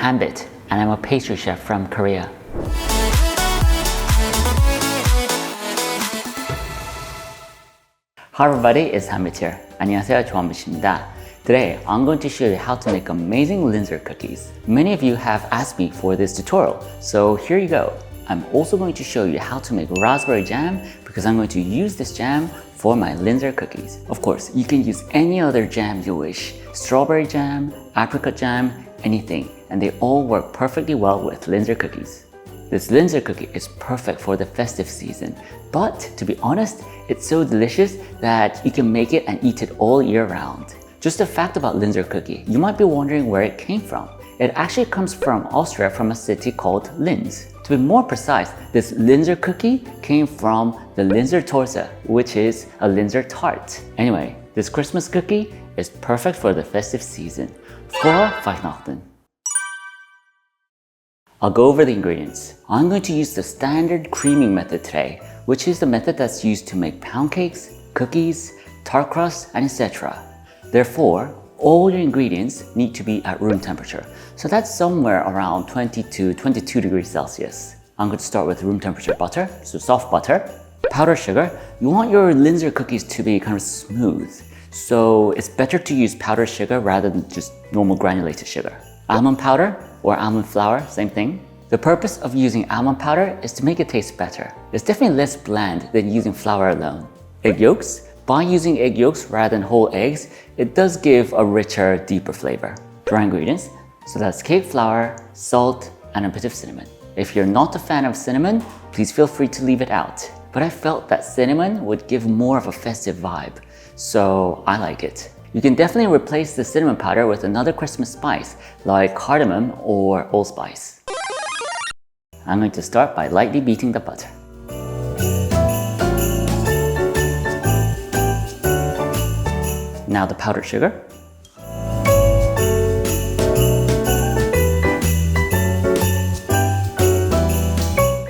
Hanbit, and I'm a pastry chef from Korea. Hi everybody, it's Hanbit here. 안녕하세요, 조한빛입니다. Today, I'm going to show you how to make amazing Linzer cookies. Many of you have asked me for this tutorial, so here you go. I'm also going to show you how to make raspberry jam because I'm going to use this jam for my Linzer cookies. Of course, you can use any other jam you wish. Strawberry jam, apricot jam, anything. And they all work perfectly well with Linzer cookies. This Linzer cookie is perfect for the festive season. But to be honest, it's so delicious that you can make it and eat it all year round. Just a fact about Linzer cookie, you might be wondering where it came from. It actually comes from Austria, from a city called Linz. To be more precise, this Linzer cookie came from the Linzer Torte, which is a Linzer tart. Anyway, this Christmas cookie is perfect for the festive season. For Weihnachten. I'll go over the ingredients. I'm going to use the standard creaming method today, which is the method that's used to make pound cakes, cookies, tart crust, and etc. Therefore, all your ingredients need to be at room temperature. So that's somewhere around 20 to 22 degrees Celsius. I'm going to start with room temperature butter, so soft butter. Powdered sugar. You want your Linzer cookies to be kind of smooth. So it's better to use powdered sugar rather than just normal granulated sugar. Almond powder or almond flour, same thing. The purpose of using almond powder is to make it taste better. It's definitely less bland than using flour alone. Egg yolks. By using egg yolks rather than whole eggs, it does give a richer, deeper flavor. Dry ingredients, so that's cake flour, salt, and a bit of cinnamon. If you're not a fan of cinnamon, please feel free to leave it out. But I felt that cinnamon would give more of a festive vibe, so I like it. You can definitely replace the cinnamon powder with another Christmas spice, like cardamom or allspice. I'm going to start by lightly beating the butter. Now the powdered sugar.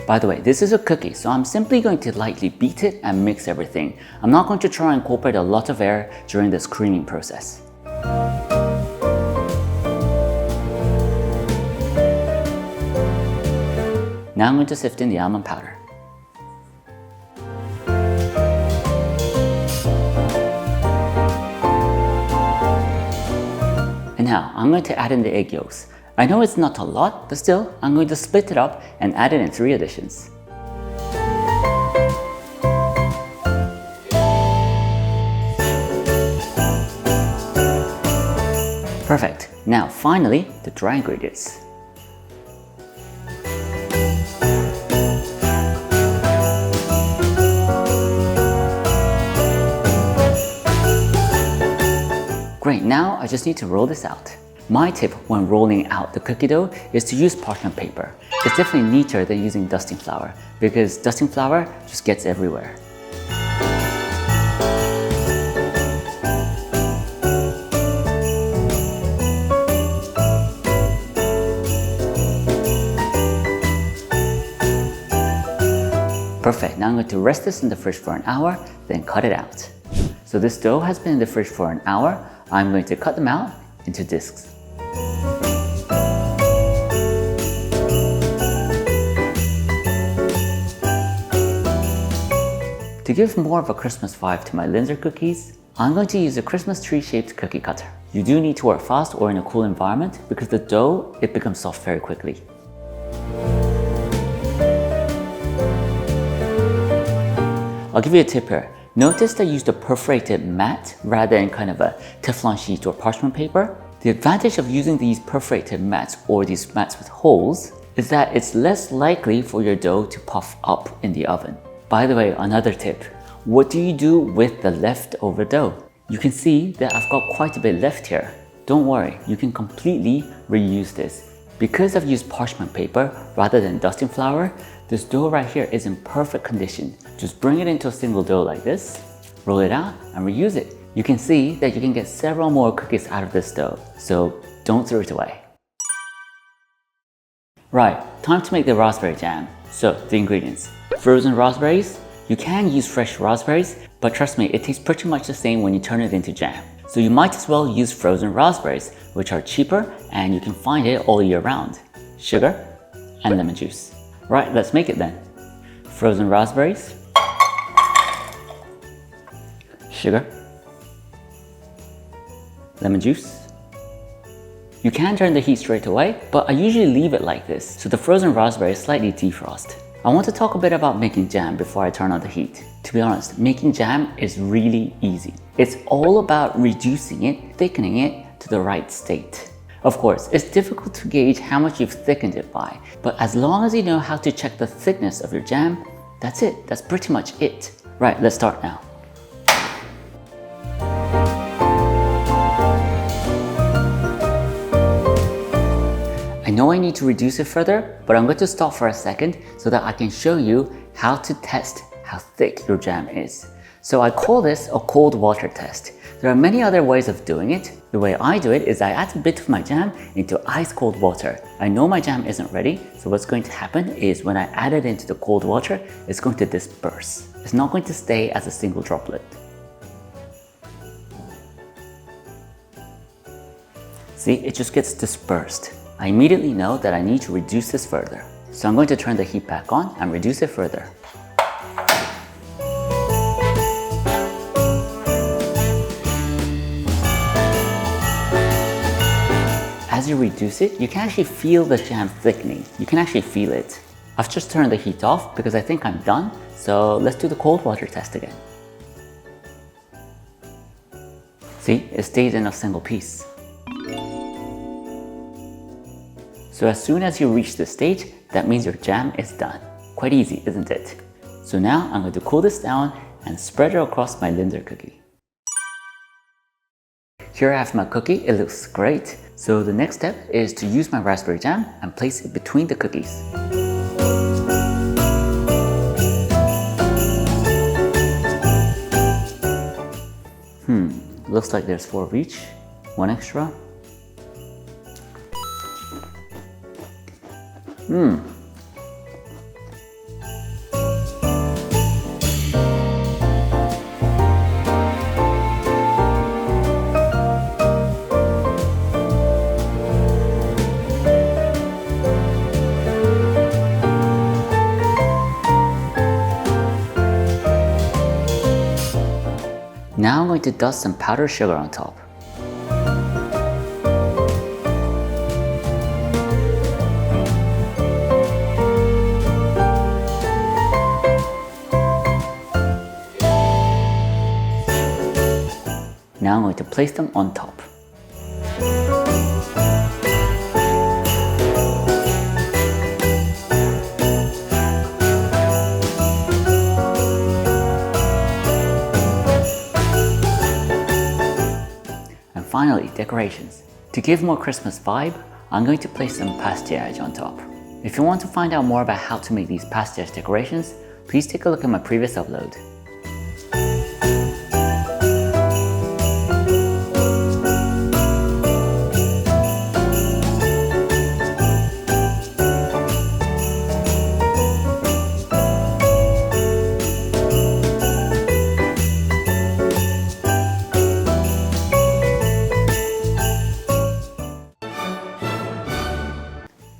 By the way, this is a cookie, so I'm simply going to lightly beat it and mix everything. I'm not going to try and incorporate a lot of air during this creaming process. Now I'm going to sift in the almond powder. And now I'm going to add in the egg yolks. I know it's not a lot, but still, I'm going to split it up and add it in 3 additions. Perfect. Now finally, the dry ingredients. Great, now I just need to roll this out. My tip when rolling out the cookie dough is to use parchment paper. It's definitely neater than using dusting flour because dusting flour just gets everywhere. Perfect, now I'm going to rest this in the fridge for an hour, then cut it out. So this dough has been in the fridge for an hour. I'm going to cut them out into discs. To give more of a Christmas vibe to my Linzer cookies, I'm going to use a Christmas tree-shaped cookie cutter. You do need to work fast or in a cool environment because the dough, it becomes soft very quickly. I'll give you a tip here. Notice that I used a perforated mat rather than kind of a Teflon sheet or parchment paper. The advantage of using these perforated mats or these mats with holes is that it's less likely for your dough to puff up in the oven. By the way, another tip. What do you do with the leftover dough? You can see that I've got quite a bit left here. Don't worry, you can completely reuse this. Because I've used parchment paper rather than dusting flour, this dough right here is in perfect condition. Just bring it into a single dough like this, roll it out, and reuse it. You can see that you can get several more cookies out of this dough, so don't throw it away. Right, time to make the raspberry jam. So, the ingredients. Frozen raspberries. You can use fresh raspberries, but trust me, it tastes pretty much the same when you turn it into jam. So you might as well use frozen raspberries, which are cheaper and you can find it all year round. Sugar and lemon juice. Right, let's make it then. Frozen raspberries, sugar, lemon juice. You can turn the heat straight away, but I usually leave it like this, so the frozen raspberries slightly defrost. I want to talk a bit about making jam before I turn on the heat. To be honest, making jam is really easy. It's all about reducing it, thickening it to the right state. Of course, it's difficult to gauge how much you've thickened it by, but as long as you know how to check the thickness of your jam, that's it. That's pretty much it. Right, let's start now. I know I need to reduce it further, but I'm going to stop for a second so that I can show you how to test how thick your jam is. So I call this a cold water test. There are many other ways of doing it. The way I do it is I add a bit of my jam into ice cold water. I know my jam isn't ready, so what's going to happen is when I add it into the cold water, it's going to disperse. It's not going to stay as a single droplet. See, it just gets dispersed. I immediately know that I need to reduce this further. So I'm going to turn the heat back on and reduce it further. As you reduce it, you can actually feel the jam thickening. You can actually feel it. I've just turned the heat off because I think I'm done. So let's do the cold water test again. See, it stays in a single piece. So as soon as you reach this stage, that means your jam is done. Quite easy, isn't it? So now I'm going to cool this down and spread it across my Linzer cookie. Here I have my cookie, it looks great. So the next step is to use my raspberry jam and place it between the cookies. Looks like there's 4 of each, 1 extra. Now I'm going to dust some powdered sugar on top. Now I'm going to place them on top. And finally, decorations. To give more Christmas vibe, I'm going to place some pastillage on top. If you want to find out more about how to make these pastillage decorations, please take a look at my previous upload.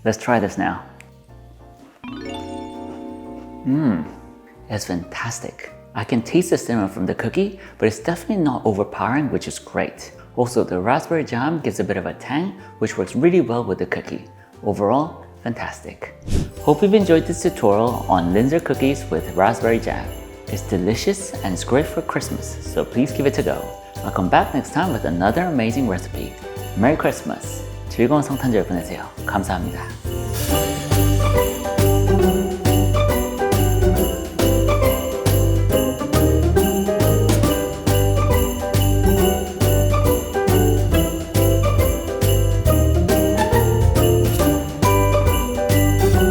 Let's try this now. It's fantastic. I can taste the cinnamon from the cookie, but it's definitely not overpowering, which is great. Also, the raspberry jam gives a bit of a tang, which works really well with the cookie. Overall, fantastic. Hope you've enjoyed this tutorial on Linzer cookies with raspberry jam. It's delicious and it's great for Christmas, so please give it a go. I'll come back next time with another amazing recipe. Merry Christmas! 즐거운 성탄절 보내세요. 감사합니다.